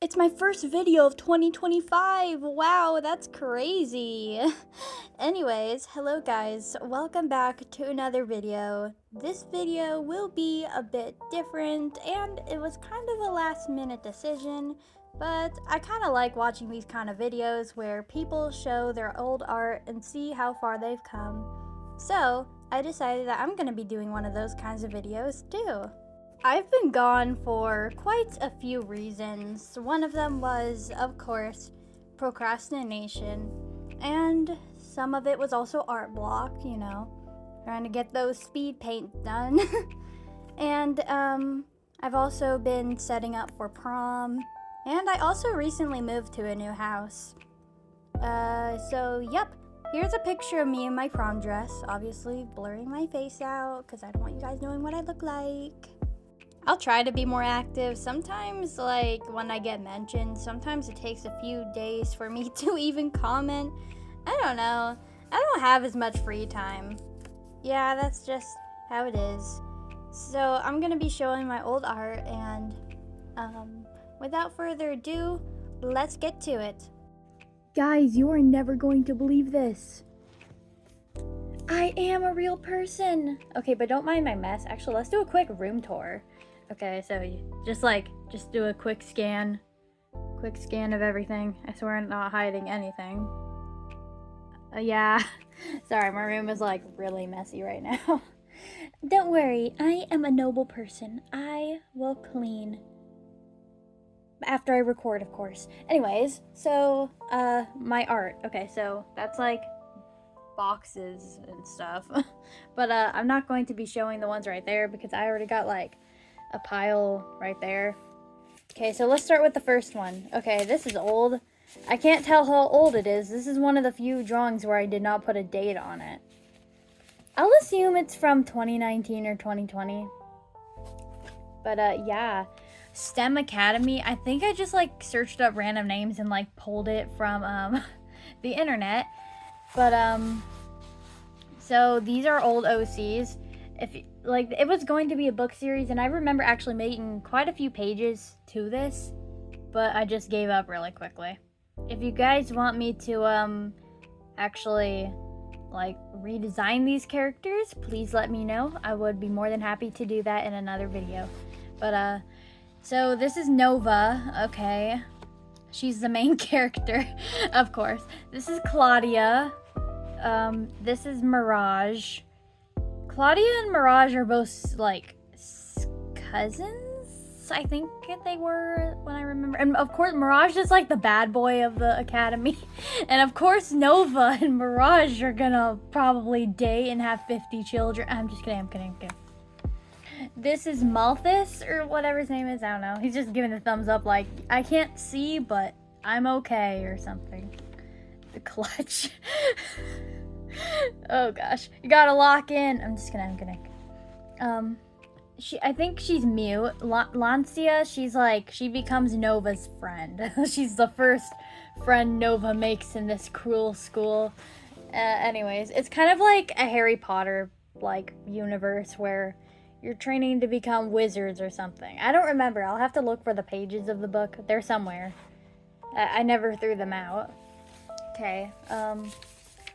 It's my first video of 2025. Wow, that's crazy. Anyways, hello guys. Welcome back to another video. This video will be a bit different and it was kind of a last minute decision, but I kind of like watching these kind of videos where people show their old art and see how far they've come. So, I decided that I'm going to be doing one of those kinds of videos too. I've been gone for quite a few reasons. One of them was, of course, procrastination, and some of it was also art block, trying to get those speed paints done. And I've also been setting up for prom, and I also recently moved to a new house. Yep. Here's a picture of me in my prom dress, obviously blurring my face out because I don't want you guys knowing what I look like. I'll try to be more active. Sometimes, when I get mentioned, sometimes it takes a few days for me to even comment. I don't know. I don't have as much free time. Yeah, that's just how it is. So, I'm gonna be showing my old art, and without further ado, let's get to it. Guys, you are never going to believe this. I am a real person. Okay, but don't mind my mess. Actually, let's do a quick room tour. Okay, so just do a quick scan of everything. I swear I'm not hiding anything. Yeah, sorry, my room is really messy right now. Don't worry, I am a noble person. I will clean. After I record, of course. Anyways, so, my art. Okay, so that's boxes and stuff. But, I'm not going to be showing the ones right there because I already got, a pile right there. Okay, so let's start with the first one. Okay, this is old. I can't tell how old it is. This is one of the few drawings where I did not put a date on it. I'll assume it's from 2019 or 2020. But, yeah. STEM Academy. I think I just, searched up random names and, pulled it from, the internet. But, so these are old OCs. It was going to be a book series, and I remember actually making quite a few pages to this, but I just gave up really quickly. If you guys want me to, actually, redesign these characters, please let me know. I would be more than happy to do that in another video. But, so this is Nova, okay. She's the main character, of course. This is Claudia. This is Mirage. Claudia and Mirage are both, cousins? I think they were, when I remember. And, of course, Mirage is, the bad boy of the academy. And, of course, Nova and Mirage are gonna probably date and have 50 children. I'm just kidding, I'm kidding. This is Malthus, or whatever his name is. I don't know. He's just giving the thumbs up I can't see, but I'm okay, or something. The clutch. Oh gosh, you gotta lock in. I'm kidding. I think she's mute. Lancia, she becomes Nova's friend. She's the first friend Nova makes in this cruel school. Anyways, it's kind of like a Harry Potter, universe where you're training to become wizards or something. I don't remember. I'll have to look for the pages of the book. They're somewhere. I never threw them out. Okay,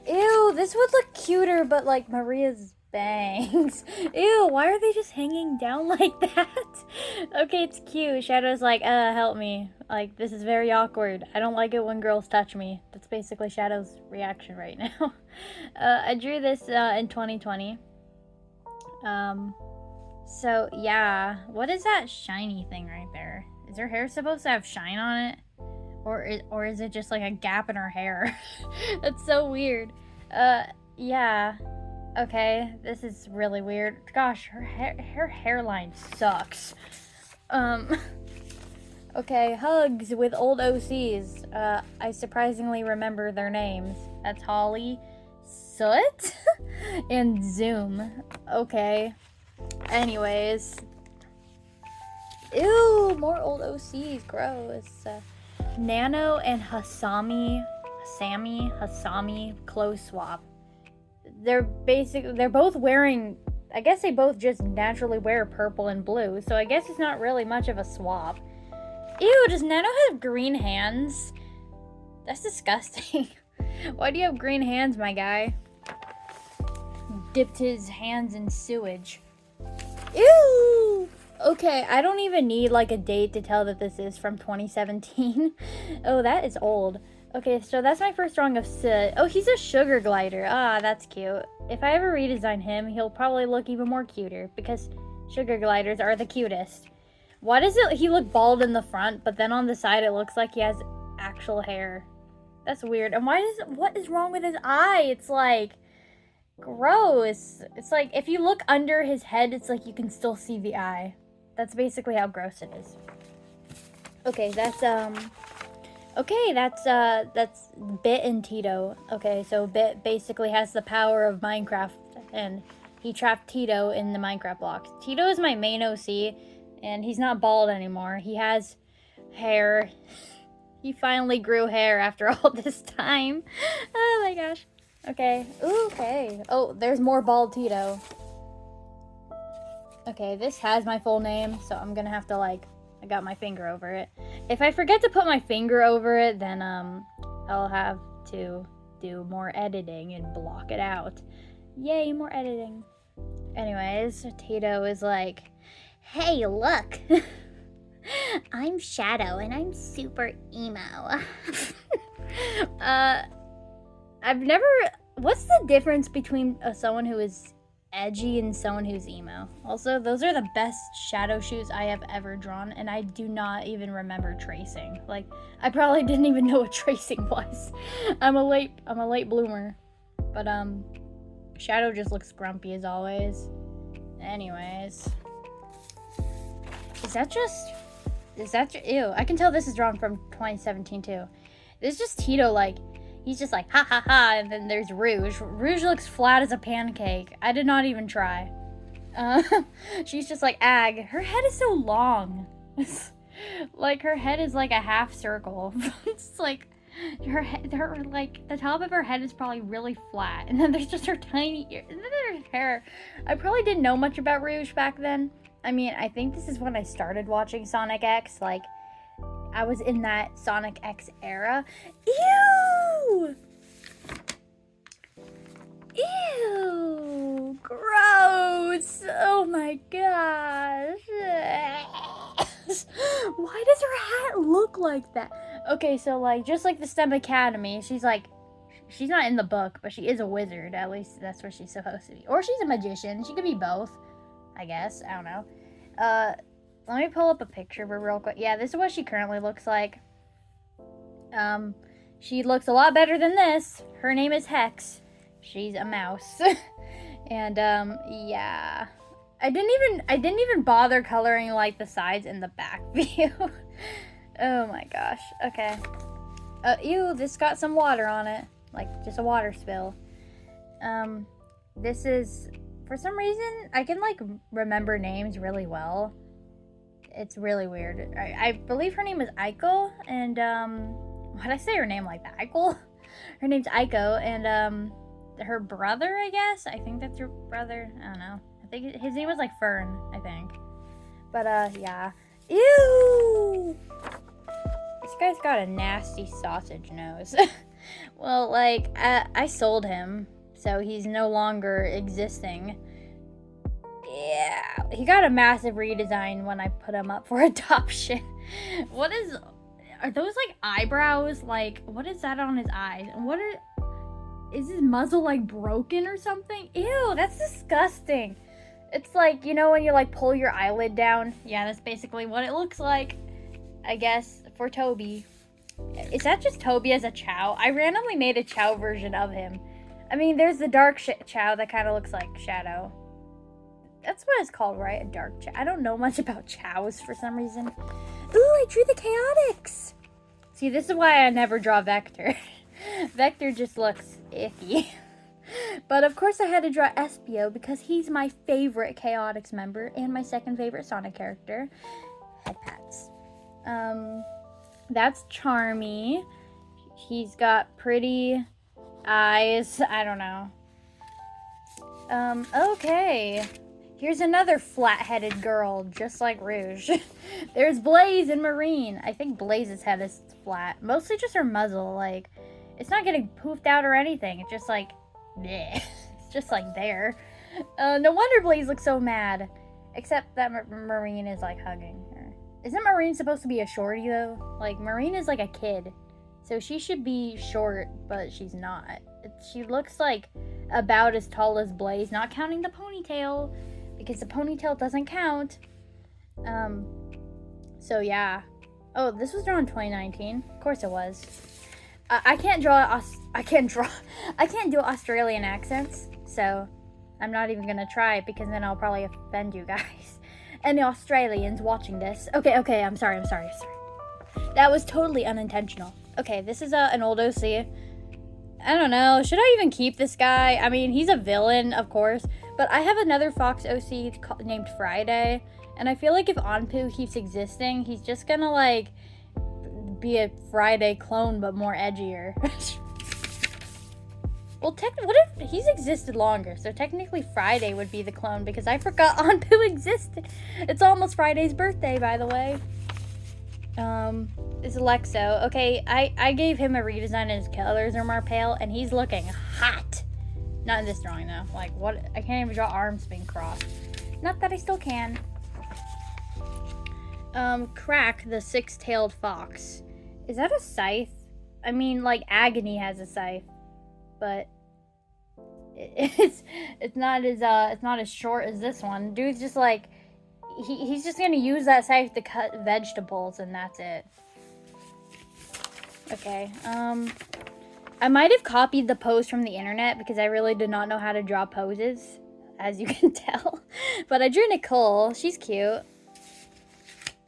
ew, this would look cuter, but Maria's bangs. Ew, why are they just hanging down like that? Okay, it's cute. Shadow's help me. This is very awkward. I don't like it when girls touch me. That's basically Shadow's reaction right now. I drew this in 2020. So yeah, what is that shiny thing right there? Is her hair supposed to have shine on it? Or is it just a gap in her hair? That's so weird. Yeah. Okay, this is really weird. Gosh, her hairline sucks. Okay, hugs with old OCs. I surprisingly remember their names. That's Holly, Soot, and Zoom. Okay. Anyways. Ew, more old OCs. Gross. Nano and Hasami clothes swap. They're both wearing, I guess they both just naturally wear purple and blue, so I guess it's not really much of a swap. Ew, does Nano have green hands? That's disgusting. Why do you have green hands, my guy? Dipped his hands in sewage. Ew! Okay, I don't even need like a date to tell that this is from 2017. Oh, that is old. Okay, so that's my first drawing of Sid. Oh, he's a sugar glider. Ah, that's cute. If I ever redesign him, he'll probably look even more cuter because sugar gliders are the cutest. Why does he look bald in the front, but then on the side it looks like he has actual hair? That's weird. And what is wrong with his eye? It's like gross. It's like if you look under his head, it's like you can still see the eye. That's basically how gross it is. Okay, that's Bit and Tito. Okay, so Bit basically has the power of Minecraft, and he trapped Tito in the Minecraft blocks. Tito is my main OC, and he's not bald anymore. He has hair. He finally grew hair after all this time. Oh my gosh. Okay. Ooh, okay. Oh, there's more bald Tito. Okay, this has my full name, so I'm gonna have to I got my finger over it. If I forget to put my finger over it, then I'll have to do more editing and block it out. Yay, more editing. Anyways, Tito is like, hey, look. I'm Shadow and I'm super emo. What's the difference between someone who is edgy and someone who's emo? Also, those are the best shadow shoes I have ever drawn, and I do not even remember tracing. Like, I probably didn't even know what tracing was. I'm a late bloomer. But Shadow just looks grumpy as always. Anyways. Ew, I can tell this is drawn from 2017 too. This is just Tito, he's just like, ha ha ha, and then there's Rouge. Rouge looks flat as a pancake. I did not even try. She's just like, ag. Her head is so long. Her head is like a half circle. It's like, the top of her head is probably really flat, and then there's just her tiny ear, and then there's hair. I probably didn't know much about Rouge back then. I mean, I think this is when I started watching Sonic X. I was in that Sonic X era. Ew! Ew! Gross! Oh my gosh! Why does her hat look like that? Okay, so just like the STEM Academy, she's not in the book, but she is a wizard. At least that's what she's supposed to be. Or she's a magician. She could be both, I guess. I don't know. Let me pull up a picture of her real quick. Yeah, this is what she currently looks like. She looks a lot better than this. Her name is Hex. She's a mouse. And, yeah. I didn't even bother coloring, the sides and the back view. Oh my gosh. Okay. Ew, this got some water on it. Just a water spill. This is... For some reason, I can, remember names really well. It's really weird. I believe her name is Aiko, and, why'd I say her name like that? Aiko? Her name's Aiko, and, her brother, I guess? I think that's her brother. I don't know. I think his name was, Fern, I think. But, yeah. Ew! This guy's got a nasty sausage nose. Well, I sold him. So he's no longer existing. Yeah, he got a massive redesign when I put him up for adoption. Are those eyebrows? What is that on his eyes? Is his muzzle broken or something? Ew, that's disgusting. It's when you pull your eyelid down. Yeah, that's basically what it looks like, I guess, for Toby. Is that just Toby as a Chow? I randomly made a Chow version of him. I mean, there's the dark Chow that kind of looks like Shadow. That's what it's called, right? A dark Chow. I don't know much about Chows for some reason. Ooh, I drew the Chaotix! See, this is why I never draw Vector. Vector just looks icky. But of course I had to draw Espio because he's my favorite Chaotix member and my second favorite Sonic character. Head pats. That's Charmy. He's got pretty... eyes. I don't know. Okay. Here's another flat-headed girl, just like Rouge. There's Blaze and Marine. I think Blaze's head is flat. Mostly just her muzzle. Like, it's not getting poofed out or anything. It's just like, bleh. It's just like there. No wonder Blaze looks so mad. Except that Marine is like hugging her. Isn't Marine supposed to be a shorty though? Like, Marine is like a kid. So she should be short, but she's not. She looks like about as tall as Blaze, not counting the ponytail. Because the ponytail doesn't count. So yeah. Oh, this was drawn in 2019. Of course it was. I can't do Australian accents, so I'm not even gonna try it because then I'll probably offend you guys. And the Australians watching this. Okay, I'm sorry. That was totally unintentional. Okay, this is an old OC. I don't know. Should I even keep this guy? I mean, he's a villain, of course. But I have another Fox OC named Friday. And I feel like if Anpu keeps existing, he's just gonna, like, be a Friday clone, but more edgier. Well, what if he's existed longer? So technically Friday would be the clone because I forgot Anpu existed. It's almost Friday's birthday, by the way. It's Alexo. Okay, I gave him a redesign and his colors are more pale, and he's looking hot. Not in this drawing, though. Like, what? I can't even draw arms being crossed. Not that I still can. Crack, the six-tailed fox. Is that a scythe? I mean, like, Agony has a scythe. But it's not as short as this one. Dude's just like, he's just gonna use that scythe to cut vegetables, and that's it. Okay, I might have copied the pose from the internet because I really did not know how to draw poses, as you can tell. But I drew Nicole. She's cute.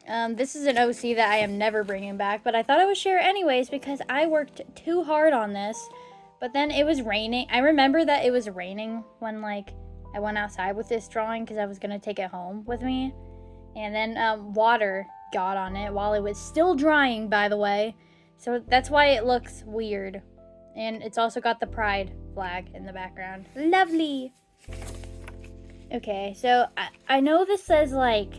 This is an OC that I am never bringing back, but I thought I would share it anyways because I worked too hard on this. But then it was raining. I remember that it was raining when, like, I went outside with this drawing because I was going to take it home with me. And then water got on it while it was still drying, by the way. So that's why it looks weird. And it's also got the pride flag in the background. Lovely! Okay, so I know this says, like,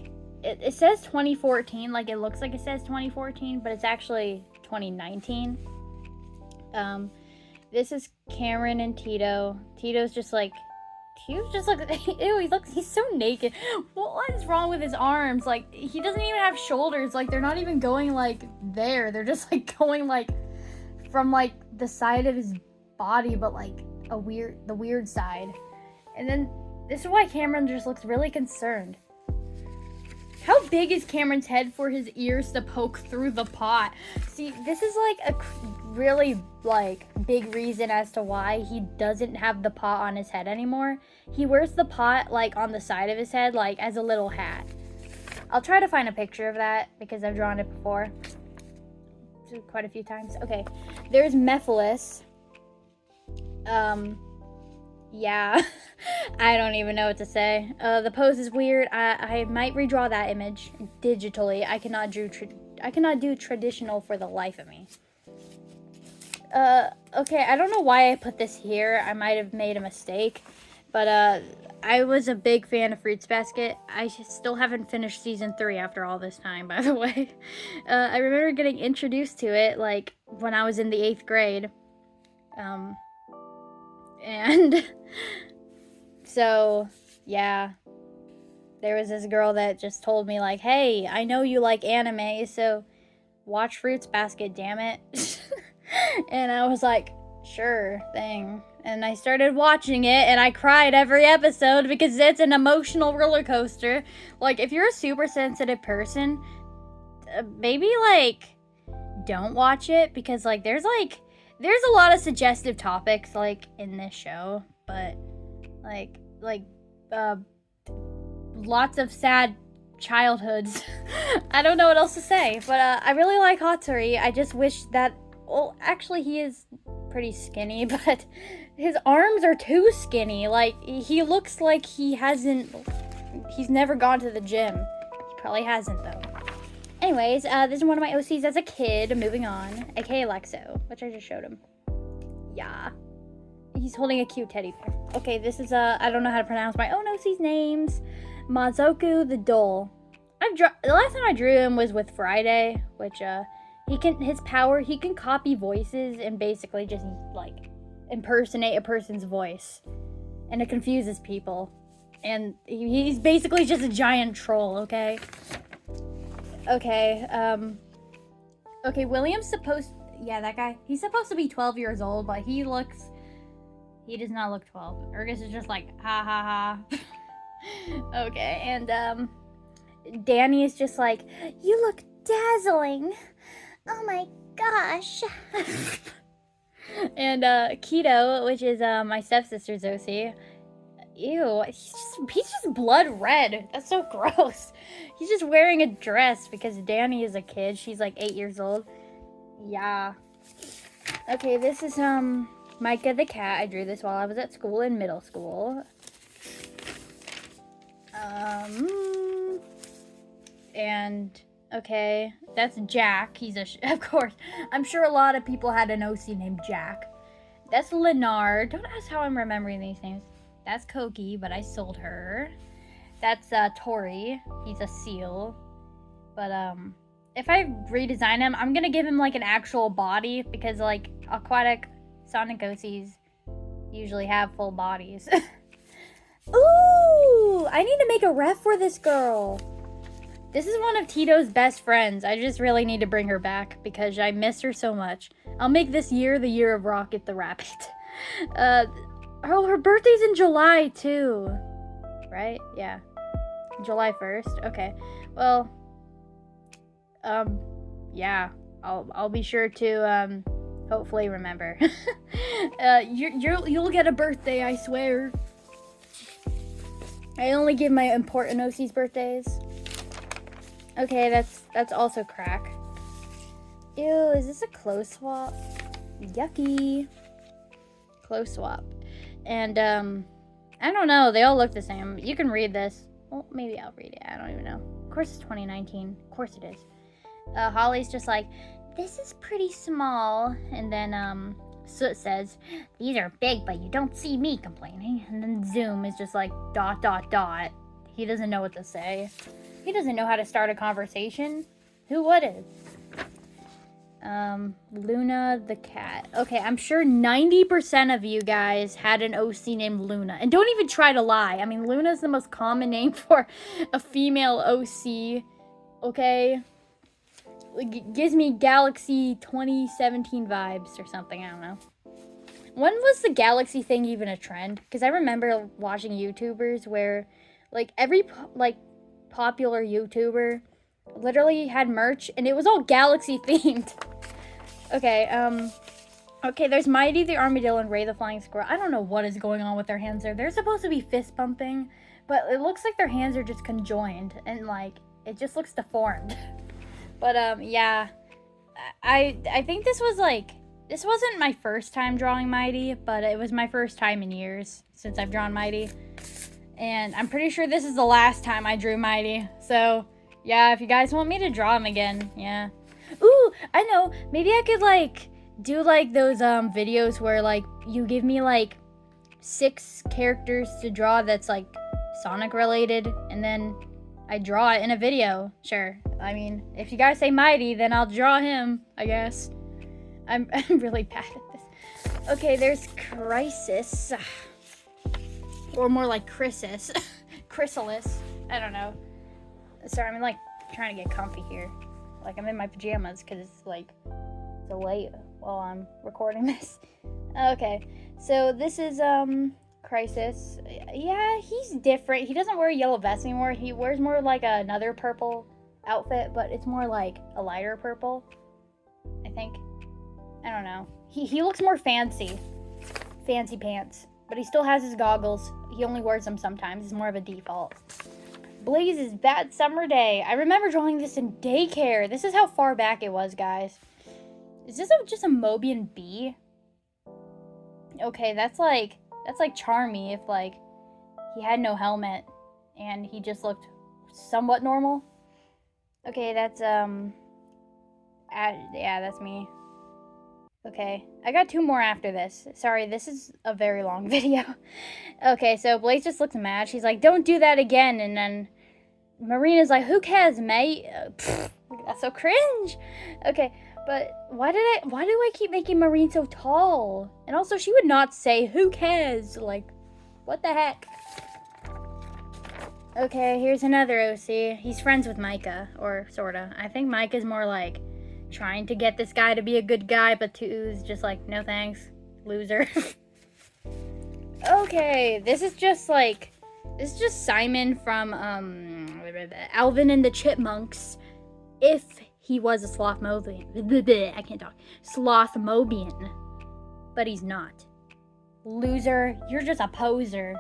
it says 2014. Like, it looks like it says 2014, but it's actually 2019. This is Cameron and Tito. Tito's just like, ew, he's so naked. What is wrong with his arms? Like, he doesn't even have shoulders. Like, they're not even going, like, there. They're just, like, going, like, from, like, the side of his body, but, like, the weird side. And then, this is why Cameron just looks really concerned. How big is Cameron's head for his ears to poke through the pot? See, this is, like, a really, like, big reason as to why he doesn't have the pot on his head anymore. He wears the pot, like, on the side of his head, like, as a little hat. I'll try to find a picture of that because I've drawn it before. Quite a few times. Okay, there's Mephiles. Yeah. I don't even know what to say. The pose is weird. I might redraw that image digitally. I cannot do traditional for the life of me. Okay, I don't know why I put this here. I might have made a mistake. But, I was a big fan of Fruits Basket. I still haven't finished season 3 after all this time, by the way. I remember getting introduced to it, like, when I was in the 8th grade. And so, yeah. There was this girl that just told me, like, hey, I know you like anime, so watch Fruits Basket, damn it. And I was like, sure thing. And I started watching it, and I cried every episode because it's an emotional roller coaster. Like, if you're a super sensitive person, maybe, like, don't watch it because, like, there's a lot of suggestive topics, like, in this show, but, like, lots of sad childhoods. I don't know what else to say, but, I really like Hatsuri. I just wish that, well, actually, he is pretty skinny, but his arms are too skinny. Like, he looks like he's never gone to the gym. He probably hasn't, though. Anyways, this is one of my OCs as a kid. Moving on. aka Alexo, which I just showed him. Yeah. He's holding a cute teddy bear. Okay, this is I don't know how to pronounce my own OC's names. Mazoku the Doll. The last time I drew him was with Friday, which he can copy voices and basically just like impersonate a person's voice, and it confuses people. And he's basically just a giant troll. Okay. Okay, William's that guy. He's supposed to be 12 years old, but he does not look 12. Ergus is just like, ha ha ha. Okay, and Danny is just like, you look dazzling. Oh my gosh. And Keto, which is my stepsister's OC. Ew, he's just blood red. That's so gross. He's just wearing a dress because Danny is a kid. She's like 8 years old. Yeah. Okay, this is Micah the cat. I drew this while I was at school in middle school. And okay, that's Jack. Of course, I'm sure a lot of people had an OC named Jack. That's Lenard. Don't ask how I'm remembering these names. That's Koki, but I sold her. That's Tori. He's a seal. But if I redesign him, I'm gonna give him like an actual body because like aquatic Sonic OCs usually have full bodies. Ooh, I need to make a ref for this girl. This is one of Tito's best friends. I just really need to bring her back because I miss her so much. I'll make this year the year of Rocket the Rabbit. Her birthday's in July too, right? Yeah, July 1st. Okay, well, yeah, I'll be sure to hopefully remember. You'll get a birthday, I swear. I only give my important OC's birthdays. Okay, that's also crack. Ew, is this a clothes swap? Yucky. Clothes swap. And I don't know, they all look the same. You can read this. Well, maybe I'll read it. I don't even know. Of course it's 2019. Of course it is. Holly's just like, this is pretty small. And then Soot says, these are big, but you don't see me complaining. And then Zoom is just like, ... He doesn't know what to say. He doesn't know how to start a conversation. Who would have? Luna the cat. Okay, I'm sure 90% of you guys had an OC named Luna. And don't even try to lie. I mean, Luna is the most common name for a female OC. Okay? It gives me Galaxy 2017 vibes or something. I don't know. When was the Galaxy thing even a trend? Because I remember watching YouTubers where, like, every, popular YouTuber literally had merch and it was all Galaxy themed. Okay, okay, there's Mighty the Armadillo and Ray the Flying Squirrel. I don't know what is going on with their hands there. They're supposed to be fist pumping, but it looks like their hands are just conjoined and like it just looks deformed. But yeah, I think this wasn't my first time drawing Mighty, but it was my first time in years since I've drawn Mighty. And I'm pretty sure this is the last time I drew Mighty. So, yeah, if you guys want me to draw him again, yeah. Ooh, I know. Maybe I could, do, those, videos where, you give me, 6 characters to draw that's, Sonic related. And then I draw it in a video. Sure. I mean, if you guys say Mighty, then I'll draw him, I guess. I'm really bad at this. Okay, there's Crisis. Or more like Chrysis. Chrysalis. I don't know. Sorry, I'm trying to get comfy here. I'm in my pajamas because it's so late while I'm recording this. Okay, so this is Crisis. Yeah, he's different. He doesn't wear a yellow vest anymore. He wears more another purple outfit, but it's more like a lighter purple, I think. I don't know. He looks more fancy. Fancy pants. But he still has his goggles. He only wears them sometimes. It's more of a default. Blaze's Bad Summer Day. I remember drawing this in daycare. This is how far back it was, guys. Is this just a Mobian bee? Okay, that's like Charmy if he had no helmet and he just looked somewhat normal. Okay, that's yeah, that's me. Okay, I got 2 more after this. Sorry, this is a very long video. Okay, so Blaze just looks mad. She's like, don't do that again. And then Marina's like, who cares, mate? That's so cringe. Okay, but why do I keep making Marine so tall? And also, she would not say, who cares? Like, what the heck? Okay, here's another OC. He's friends with Micah, or sorta. I think Micah's more like trying to get this guy to be a good guy, but Two's just like, no thanks, loser. Okay, this is just Simon from Alvin and the Chipmunks, if he was a Slothmobian. I can't talk. Slothmobian, but he's not. Loser, you're just a poser.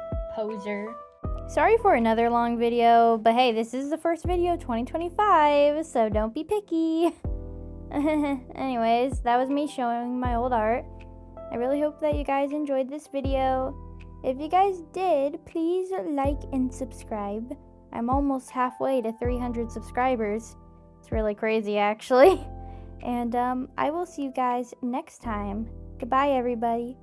Sorry for another long video, but hey, this is the first video of 2025, so don't be picky. Anyways, that was me showing my old art. I really hope that you guys enjoyed this video. If you guys did, please like and subscribe. I'm almost halfway to 300 subscribers. It's really crazy, actually. And I will see you guys next time. Goodbye, everybody.